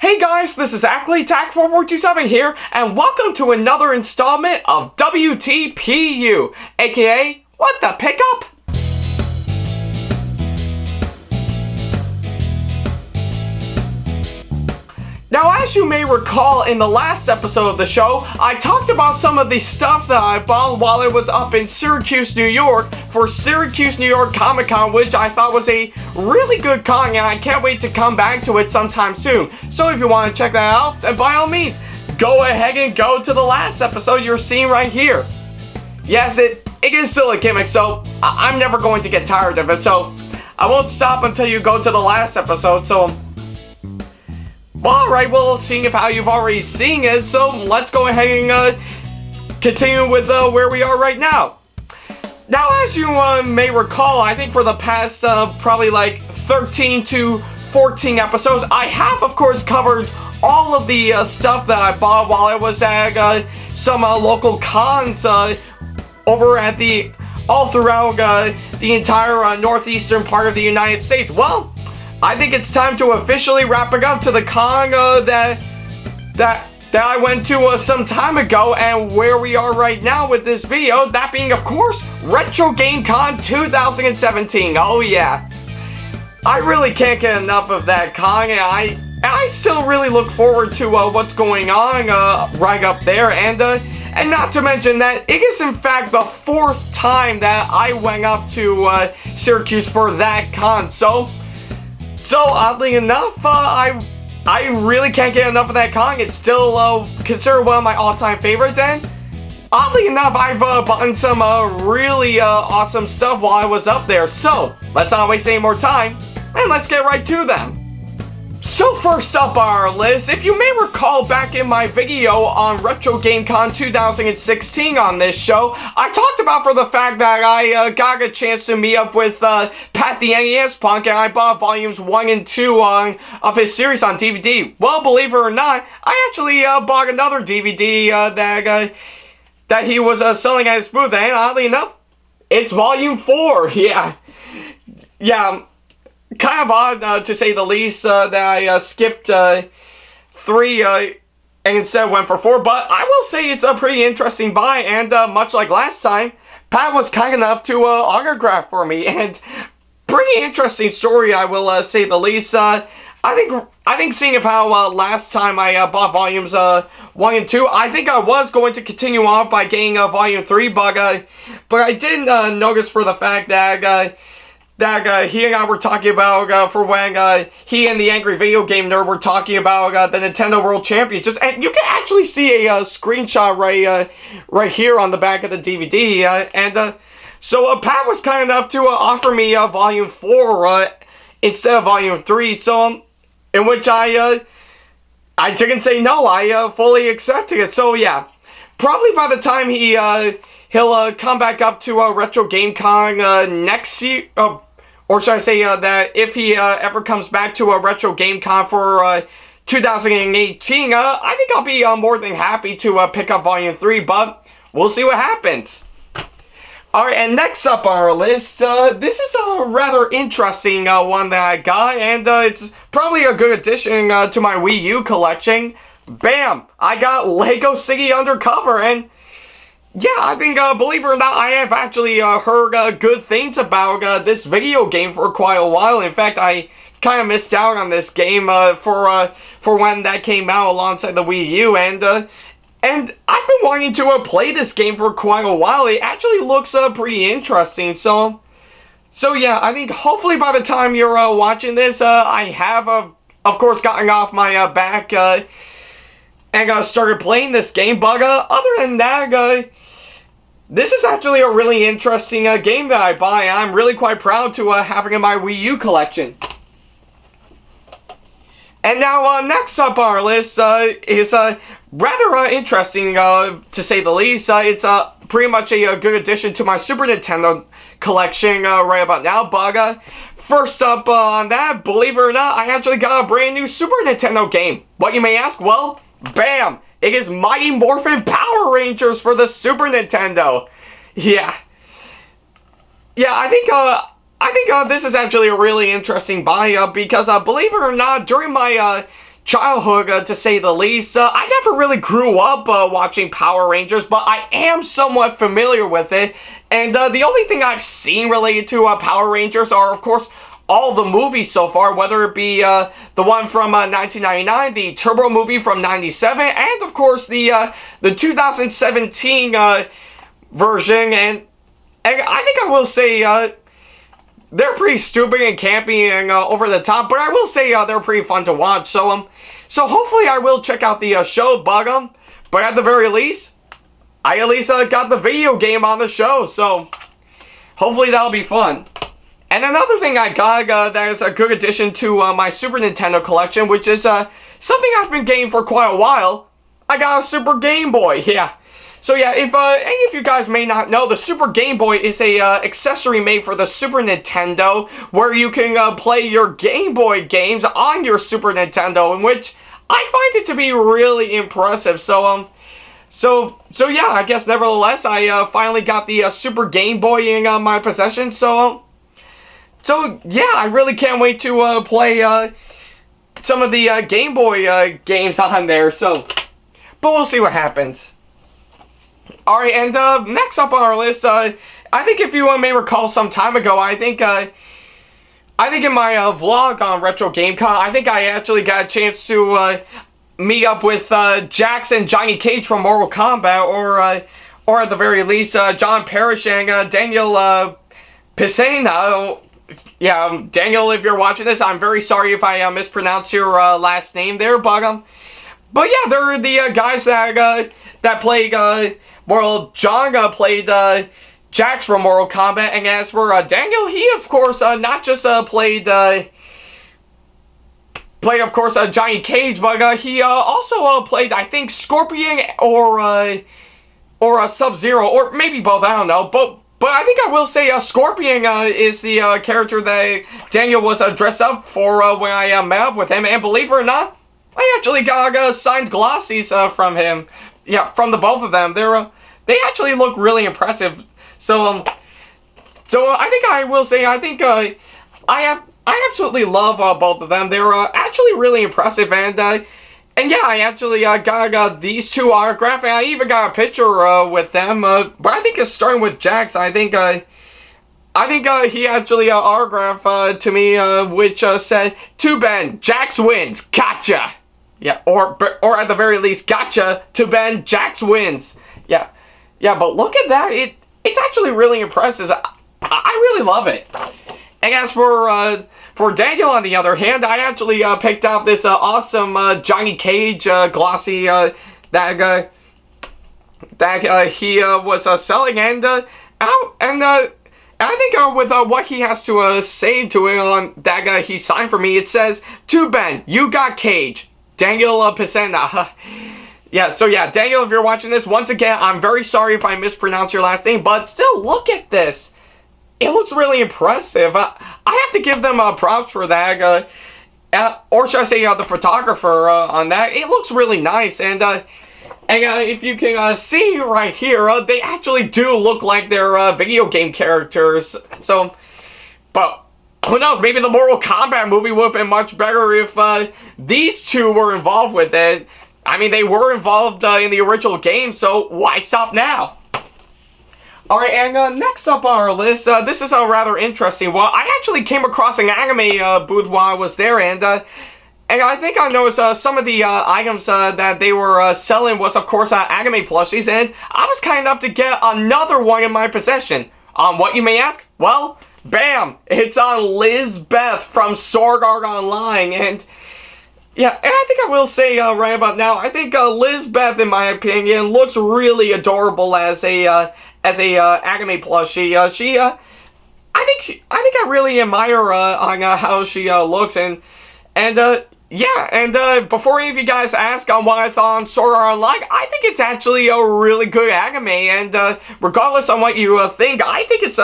Hey guys, this is SamAttack4427 here, and welcome to another installment of WTPU, aka What the Pickup? Now, as you may recall, in the last episode of the show, I talked about some of the stuff that I bought while I was up in Syracuse, New York for Syracuse, New York Comic-Con, which I thought was a really good con, and I can't wait to come back to it sometime soon. So if you want to check that out, then by all means, go ahead and go to the last episode you're seeing right here. Yes, it is still a gimmick, so I'm never going to get tired of it, so I won't stop until you go to the last episode, so... Well, alright, well, seeing if how you've already seen it, so let's go ahead and continue with where we are right now. Now, as you may recall, I think for the past probably like 13 to 14 episodes, I have, of course, covered all of the stuff that I bought while I was at some local cons over at all throughout the entire northeastern part of the United States. Well, I think it's time to officially wrap it up to the con that I went to some time ago, and where we are right now with this video, that being, of course, RetroGameCon 2017. Oh yeah, I really can't get enough of that con, and I still really look forward to what's going on right up there, and not to mention that it is in fact the 4th time that I went up to Syracuse for that con. So oddly enough, I really can't get enough of that con. It's still considered one of my all-time favorites, and oddly enough, I've bought some really awesome stuff while I was up there. So let's not waste any more time, and let's get right to them. So first up on our list, if you may recall back in my video on RetroGameCon 2016 on this show, I talked about for the fact that I got a chance to meet up with Pat the NES Punk, and I bought volumes 1 and 2 of his series on DVD. Well, believe it or not, I actually bought another DVD that he was selling at his booth, and oddly enough, it's volume 4. Yeah. Kind of odd, to say the least, that I skipped 3 and instead went for 4, but I will say it's a pretty interesting buy, and much like last time, Pat was kind enough to autograph for me, and pretty interesting story, I will say the least. I think seeing of how last time I bought volumes 1 and 2, I think I was going to continue on by getting volume 3, but I did notice for the fact that he and I were talking about for when he and the Angry Video Game Nerd were talking about the Nintendo World Championships, and you can actually see a screenshot right here on the back of the DVD, so Pat was kind enough to offer me volume 4 instead of volume 3, so in which I didn't say no, I fully accepted it. So yeah, probably by the time he'll come back up to RetroGameCon next year, or should I say that if he ever comes back to RetroGameCon for 2018, I think I'll be more than happy to pick up volume 3, but we'll see what happens. Alright, and next up on our list, this is a rather interesting one that I got, and it's probably a good addition to my Wii U collection. Bam! I got Lego City Undercover, and yeah, I think, believe it or not, I have actually heard good things about this video game for quite a while. In fact, I kind of missed out on this game for when that came out alongside the Wii U, and I've been wanting to play this game for quite a while. It actually looks pretty interesting, so yeah, I think hopefully by the time you're watching this, I have, of course, gotten off my back and started playing this game, but other than that, this is actually a really interesting game that I buy, and I'm really quite proud to have it in my Wii U collection. And now, next up on our list is rather interesting, to say the least. It's pretty much a good addition to my Super Nintendo collection right about now, but first up on that, believe it or not, I actually got a brand new Super Nintendo game. What, you may ask? Well, bam! It is Mighty Morphin Power Rangers for the Super Nintendo. Yeah, I think this is actually a really interesting buy, because believe it or not, during my childhood, to say the least. I never really grew up watching Power Rangers, but I am somewhat familiar with it. And the only thing I've seen related to Power Rangers are, of course, all the movies so far, whether it be the one from 1999, the Turbo movie from 97, and of course the 2017 version. And I think I will say they're pretty stupid and campy and over the top, but I will say they're pretty fun to watch. So hopefully I will check out the show, but at the very least, I at least got the video game on the show, so hopefully that'll be fun. And another thing I got that is a good addition to my Super Nintendo collection, which is something I've been getting for quite a while. I got a Super Game Boy, yeah. So yeah, if any of you guys may not know, the Super Game Boy is a accessory made for the Super Nintendo, where you can play your Game Boy games on your Super Nintendo, in which I find it to be really impressive. So yeah, I guess nevertheless, I finally got the Super Game Boy in my possession. So yeah, I really can't wait to play some of the Game Boy games on there. But we'll see what happens. Alright, and next up on our list, I think if you may recall some time ago, I think in my vlog on RetroGameCon, I think I actually got a chance to meet up with Jax and Johnny Cage from Mortal Kombat, or at the very least, John Parrish and Daniel Piscina. Yeah, Daniel, if you're watching this, I'm very sorry if I mispronounced your last name there, but yeah, they're the guys that played, well, John played Jax from Mortal Kombat, and as for Daniel, he, of course, not just played, of course, Johnny Cage, but he also played, I think, Scorpion or Sub-Zero, or maybe both, I don't know, but I think I will say Scorpion is the character that Daniel was dressed up for when I met up with him, and believe it or not, I actually got signed glossies from him. Yeah, from the both of them. They actually look really impressive. So I think I will say, I think I absolutely love both of them. They're actually really impressive, and yeah, I actually got these two autographed, and I even got a picture with them. But I think it's starting with Jax. I think he actually autographed to me, which said, "To Ben, Jax wins, gotcha." Yeah, or at the very least, gotcha. To Ben, Jax wins. Yeah, but look at that. It's actually really impressive. I really love it. And as for Daniel, on the other hand, I actually picked out this awesome Johnny Cage glossy that he was selling, and I think with what he has to say to it on that he signed for me, it says, "To Ben, you got Cage. Daniel Piscina." Yeah, so yeah, Daniel, if you're watching this, once again, I'm very sorry if I mispronounced your last name, but still, look at this. It looks really impressive. I have to give them props for that, or should I say the photographer on that. It looks really nice, and if you can see right here, they actually do look like they're video game characters. So, but who knows, maybe the Mortal Kombat movie would have been much better if these two were involved with it. I mean, they were involved in the original game, so why stop now? Alright, and next up on our list, this is a rather interesting one. I actually came across an anime booth while I was there, and I think I noticed some of the items that they were selling was, of course, anime plushies, and I was kind enough to get another one in my possession. What, you may ask? Well, bam! It's on Lizbeth from Sword Art Online, and yeah, and I think I will say right about now, I think Lizbeth, in my opinion, looks really adorable as a anime plushie. I think I really admire on how she looks, and yeah, and before any of you guys ask on what I thought on Sword Art Online, I think it's actually a really good anime, and regardless on what you think, I think it's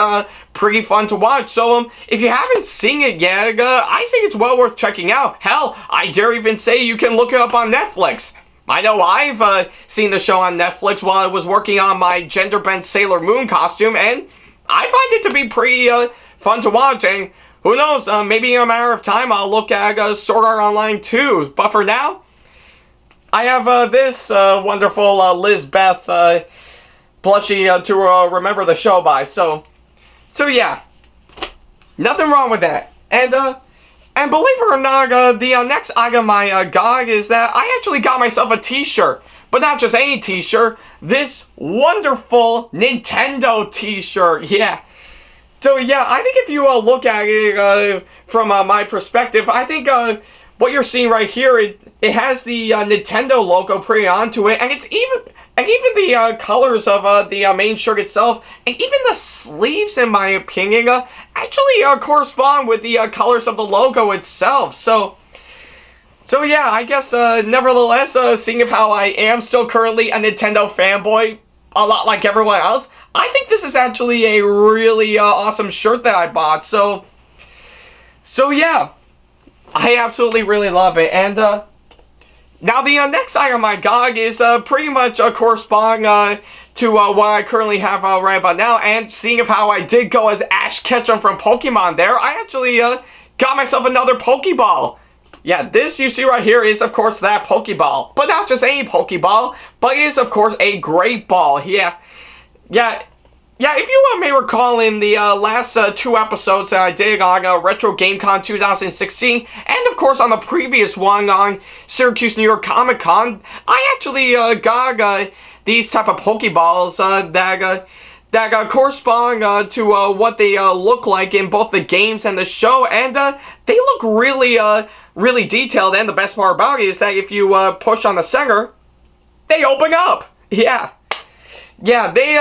pretty fun to watch. So if you haven't seen it yet, I think it's well worth checking out. Hell, I dare even say you can look it up on Netflix. I know I've seen the show on Netflix while I was working on my gender-bent Sailor Moon costume, and I find it to be pretty fun to watch, and who knows, maybe in a matter of time I'll look at Sword Art Online too. But for now, I have this wonderful Lizbeth plushie to remember the show by. So yeah, nothing wrong with that. And believe it or not, the next item I got is that I actually got myself a T-shirt. But not just any T-shirt, this wonderful Nintendo T-shirt, yeah. So yeah, I think if you look at it from my perspective, I think what you're seeing right here, it has the Nintendo logo printed onto it, and even the colors of the main shirt itself, and even the sleeves, in my opinion, actually correspond with the colors of the logo itself. So yeah, I guess, nevertheless, seeing of how I am still currently a Nintendo fanboy, a lot like everyone else, I think this is actually a really awesome shirt that I bought. So yeah, I absolutely really love it. And now the next item I got is pretty much correspond to what I currently have right about now. And seeing of how I did go as Ash Ketchum from Pokemon there, I actually got myself another Pokeball. Yeah, this you see right here is, of course, that Pokeball. But not just any Pokeball, but it is, of course, a great ball. Yeah, if you may recall in the last 2 episodes that I did on RetroGameCon 2016, and, of course, on the previous one on Syracuse, New York Comic-Con, I actually got these type of Pokeballs that correspond to what they look like in both the games and the show, and they look really detailed, and the best part about it is that if you push on the center, they open up. Yeah, they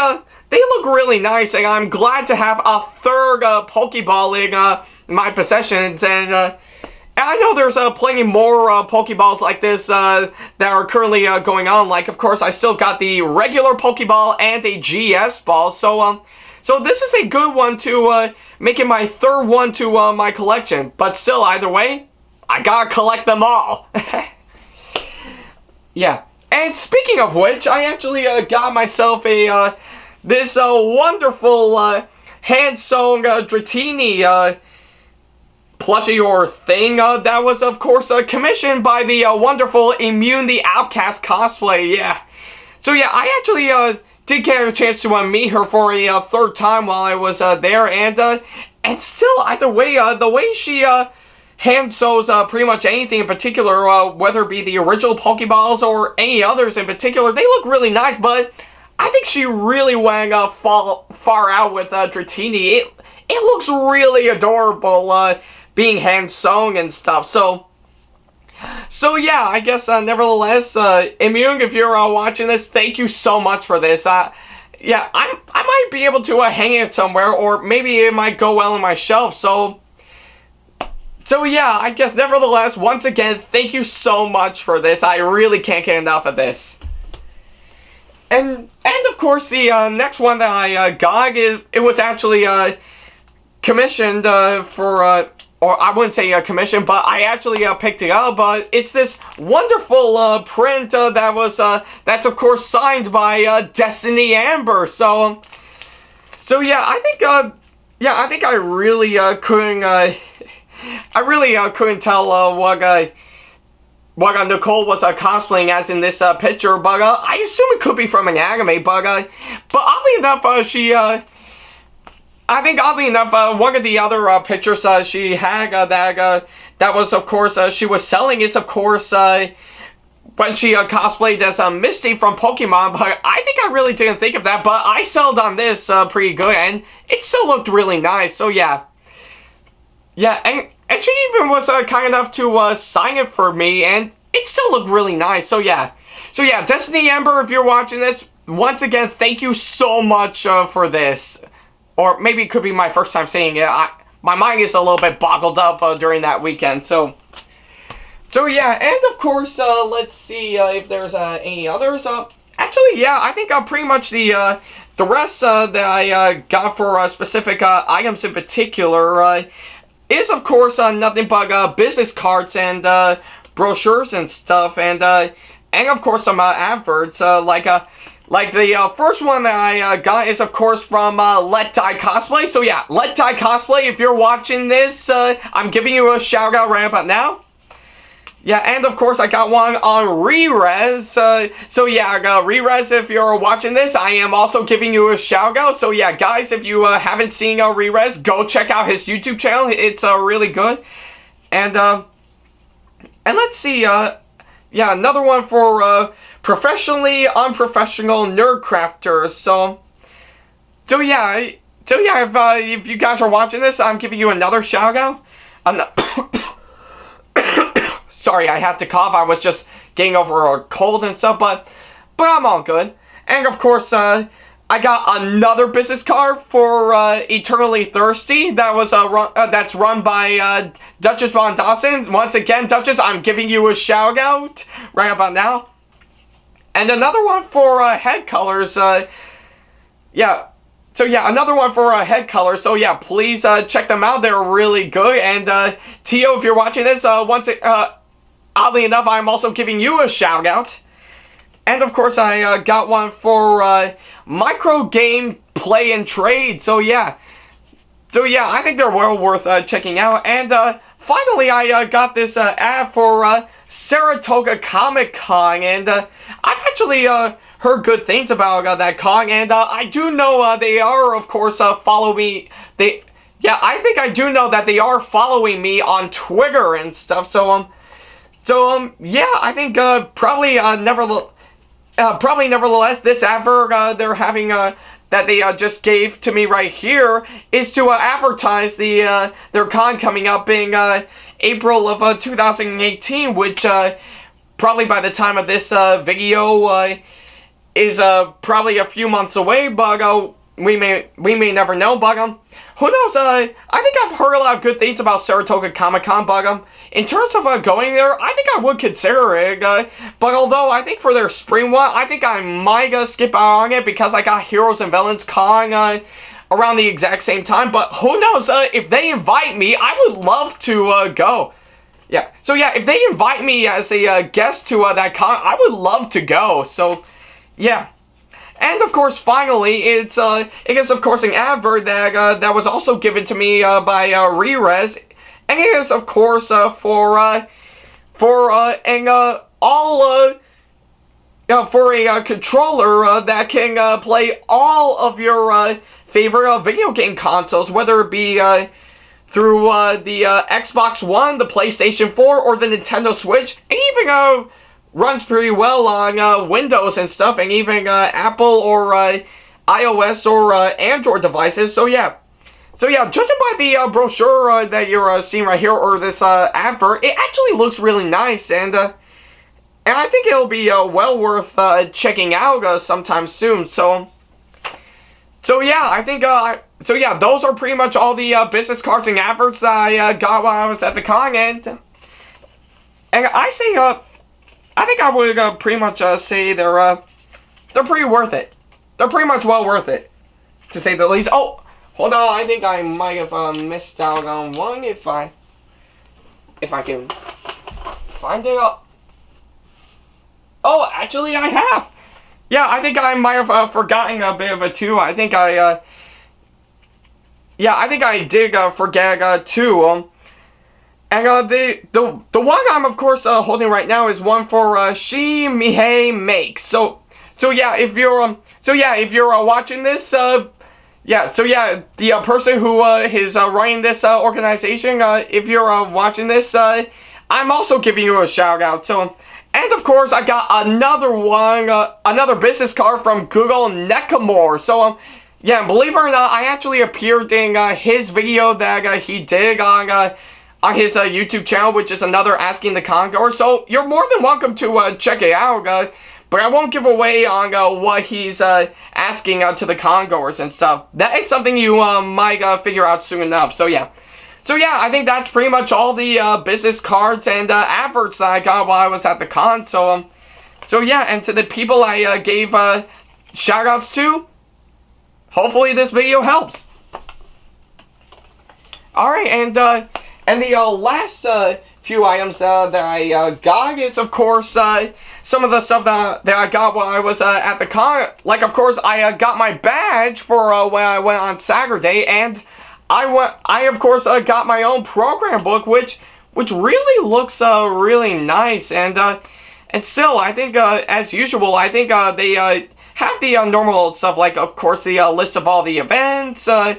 look really nice, and I'm glad to have a third Pokeball in my possessions, and I know there's plenty more Pokeballs like this that are currently going on. Like, of course, I still got the regular Pokeball and a GS ball, so this is a good one to make it my third one to my collection. But still, either way, I gotta collect them all. Yeah. And speaking of which, I actually got myself this wonderful hand-sewn Dratini plushie or thing that was, of course, commissioned by the wonderful Immune the Outcast cosplay. Yeah. So yeah, I actually did get a chance to meet her for a third time while I was there, and still, either way, the way she hand sews pretty much anything in particular, whether it be the original Pokeballs or any others in particular, they look really nice, but I think she really went far out with Dratini. It looks really adorable being hand sewn and stuff. So yeah, I guess nevertheless, Immune, if you're watching this, thank you so much for this. Yeah, I might be able to hang it somewhere, or maybe it might go well on my shelf. So yeah, I guess nevertheless, once again, thank you so much for this. I really can't get enough of this. And of course, the next one that I got, it was actually commissioned for, or I wouldn't say commissioned, but I actually picked it up. But it's this wonderful print that's of course signed by Destiny Amber. So yeah, I think I really couldn't. I really couldn't tell what Nicole was cosplaying as in this picture, but I assume it could be from an anime. But oddly enough, I think oddly enough, one of the other pictures she had that was, of course, she was selling is, of course, when she cosplayed as Misty from Pokemon. But I think I really didn't think of that. But I sold on this pretty good, and it still looked really nice. So yeah. Yeah, and she even was kind enough to sign it for me, and it still looked really nice. So yeah, Destiny Amber, if you're watching this, once again, thank you so much for this. Or maybe it could be my first time saying it. My mind is a little bit boggled up during that weekend. So yeah, and of course, let's see if there's any others. Actually, yeah, I think pretty much the rest that I got for specific items in particular is, of course, nothing but business cards and brochures and stuff, and of course some adverts, like the first one that I got is, of course, from Let Die Cosplay. So yeah, Let Die Cosplay, if you're watching this, I'm giving you a shout out right about now. Yeah, and of course I got one on Rerez. So yeah, Rerez, if you're watching this, I am also giving you a shout out. So yeah, guys, if you haven't seen Rerez, go check out his YouTube channel. It's really good. And let's see, yeah, another one for professionally unprofessional nerd crafters. So yeah, if you guys are watching this, I'm giving you another shout out. Sorry, I had to cough. I was just getting over a cold and stuff, but I'm all good. And of course, I got another business card for Eternally Thirsty. That was that's run by Duchess Von Dawson. Once again, Duchess, I'm giving you a shout out right about now. And another one for head colors. Yeah. So yeah, another one for head colors. So yeah, please check them out. They're really good. And Tio, if you're watching this, oddly enough, I'm also giving you a shout out. And of course, I got one for micro game play and trade. So yeah, I think they're well worth checking out. And finally, I got this ad for Saratoga Comic Con, and I've actually heard good things about that con, and I do know they are, of course, follow me. I think I do know that they are following me on Twitter and stuff. So yeah, I think probably nevertheless, this advert they're having that they just gave to me right here is to advertise their con coming up in April of 2018, which probably by the time of this video is probably a few months away, but we may never know. But who knows? I think I've heard a lot of good things about Saratoga Comic Con, but in terms of going there, I think I would consider it. But although I think for their spring one, I think I might skip out on it because I got Heroes and Villains Con around the exact same time. But who knows? If they invite me, I would love to go. Yeah. So yeah, if they invite me as a guest to that con, I would love to go. So yeah. And of course, finally, it is of course an advert that was also given to me by Rerez, and it is of course for a controller that can play all of your favorite video game consoles, whether it be through the Xbox One, the PlayStation 4, or the Nintendo Switch, and even runs pretty well on Windows and stuff, and even Apple or iOS or Android devices. So yeah, judging by the brochure that you're seeing right here, or this advert, it actually looks really nice, and I think it'll be well worth checking out sometime soon. So yeah, I think so yeah, those are pretty much all the business cards and adverts that I got while I was at the con, and I say I think I would pretty much say they're pretty worth it. They're pretty much well worth it, to say the least. Oh, hold on, I think I might have missed out on one if I can find it. Oh, actually I have. Yeah, I think I might have forgotten a bit of it too. I think I did forget two. And the one I'm of course holding right now is one for She Mihei Makes. So yeah, if you're watching this, the person who is running this organization, if you're watching this, I'm also giving you a shout out. So, and of course I got another one, another business card from Google Nekamore. So yeah, believe it or not, I actually appeared in his video that he did on his YouTube channel, which is another Asking the Congoer. So you're more than welcome to check it out, but I won't give away on what he's asking to the Congoers and stuff. That is something you might figure out soon enough. So yeah, I think that's pretty much all the business cards and adverts that I got while I was at the con. So yeah, and to the people I gave shoutouts to, hopefully this video helps. All right, and the last few items that I got is, of course, some of the stuff that I got while I was at the con. Like, of course, I got my badge for when I went on Saturday, and I of course got my own program book, which which really looks really nice. And still, I think as usual, I think they have the normal stuff, like of course the list of all the events, the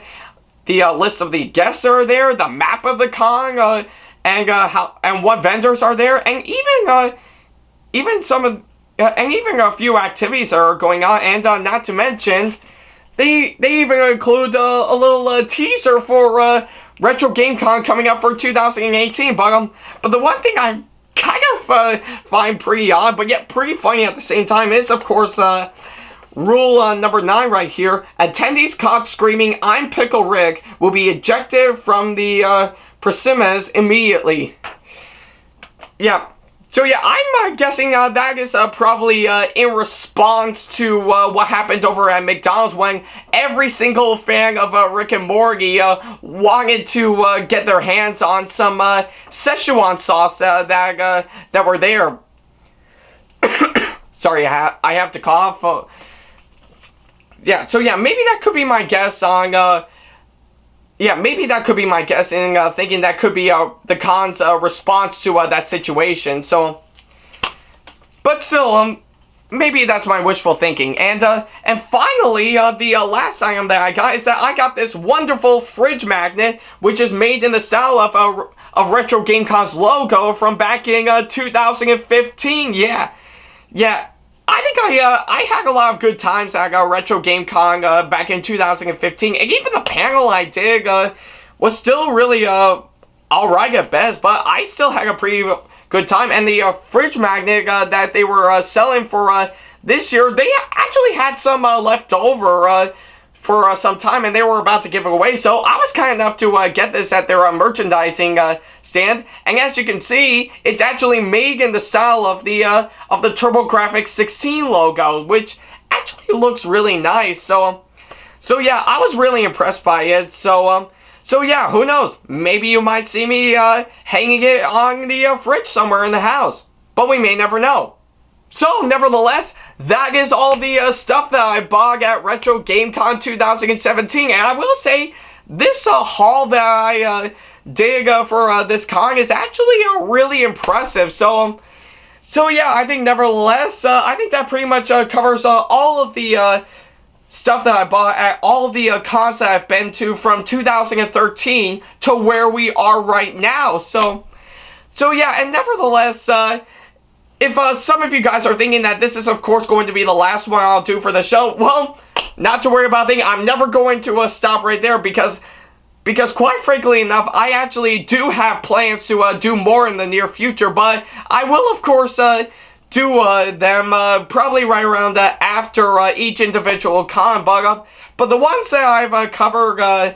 list of the guests that are there, the map of the con, and how and what vendors are there, and even some of and even a few activities that are going on, and not to mention, they even include a little teaser for RetroGameCon coming up for 2018. But the one thing I kind of find pretty odd, but yet pretty funny at the same time, is of course rule number 9 right here. Attendees caught screaming "I'm Pickle Rick" will be ejected from the Persimmons immediately. Yeah. So yeah, I'm guessing that is probably in response to what happened over at McDonald's when every single fan of Rick and Morty wanted to get their hands on some Szechuan sauce that were there. Sorry, I have to cough. Yeah, so yeah, maybe that could be my guess on yeah, maybe that could be my guess in thinking that could be the con's response to that situation. So, but still, maybe that's my wishful thinking. And finally, the last item that I got is that I got this wonderful fridge magnet, which is made in the style of RetroGameCon's logo from back in 2015. Yeah. I think I had a lot of good times at RetroGameCon back in 2015, and even the panel I did was still really alright at best, but I still had a pretty good time. And the fridge magnet that they were selling for this year, they actually had some left over for some time, and they were about to give it away, so I was kind enough to get this at their merchandising stand, and as you can see, it's actually made in the style of the TurboGrafx 16 logo, which actually looks really nice. So yeah, I was really impressed by it. So yeah, who knows? Maybe you might see me hanging it on the fridge somewhere in the house, but we may never know. So, nevertheless, that is all the stuff that I bought at RetroGameCon 2017, and I will say, this haul that I did for this con is actually really impressive. So yeah, I think nevertheless, I think that pretty much covers all of the stuff that I bought at all of the cons that I've been to from 2013 to where we are right now. So yeah, and nevertheless, if some of you guys are thinking that this is of course going to be the last one I'll do for the show, well, not to worry about I'm never going to stop right there, because quite frankly enough, I actually do have plans to do more in the near future, but I will of course do them probably right around after each individual con, but the ones that I've covered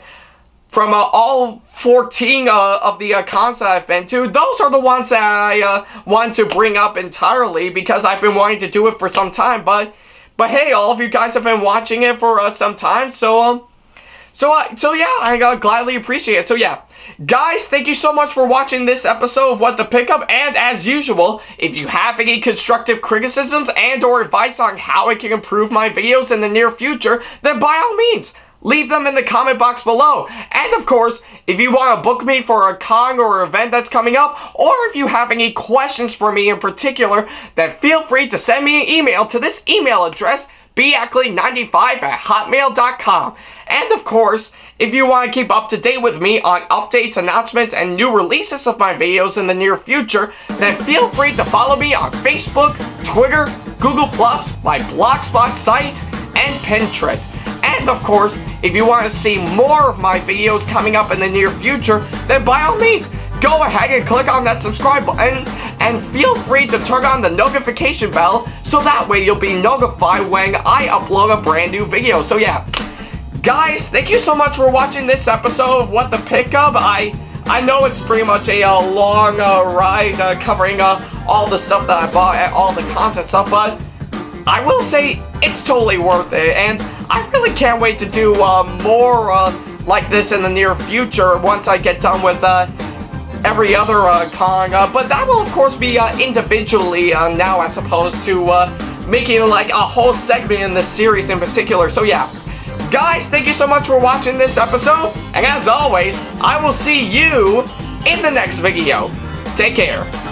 from all 14 of the cons that I've been to, those are the ones that I want to bring up entirely, because I've been wanting to do it for some time. But hey, all of you guys have been watching it for some time, so yeah, I gladly appreciate it. So yeah, guys, thank you so much for watching this episode of What the Pickup, and as usual, if you have any constructive criticisms and or advice on how I can improve my videos in the near future, then by all means, leave them in the comment box below. And of course, if you want to book me for a con or event that's coming up, or if you have any questions for me in particular, then feel free to send me an email to this email address, backley95@hotmail.com. And of course, if you want to keep up to date with me on updates, announcements, and new releases of my videos in the near future, then feel free to follow me on Facebook, Twitter, Google+, my Blogspot site, and Pinterest. And of course, if you want to see more of my videos coming up in the near future, then by all means, go ahead and click on that subscribe button, and feel free to turn on the notification bell, so that way you'll be notified when I upload a brand new video. So yeah, guys, thank you so much for watching this episode of What the Pickup. I know it's pretty much a long ride covering all the stuff that I bought and all the content stuff, but I will say it's totally worth it, and I really can't wait to do more like this in the near future once I get done with every other con, but that will of course be individually now, as opposed to making like a whole segment in this series in particular. So yeah, guys, thank you so much for watching this episode, and as always, I will see you in the next video. Take care.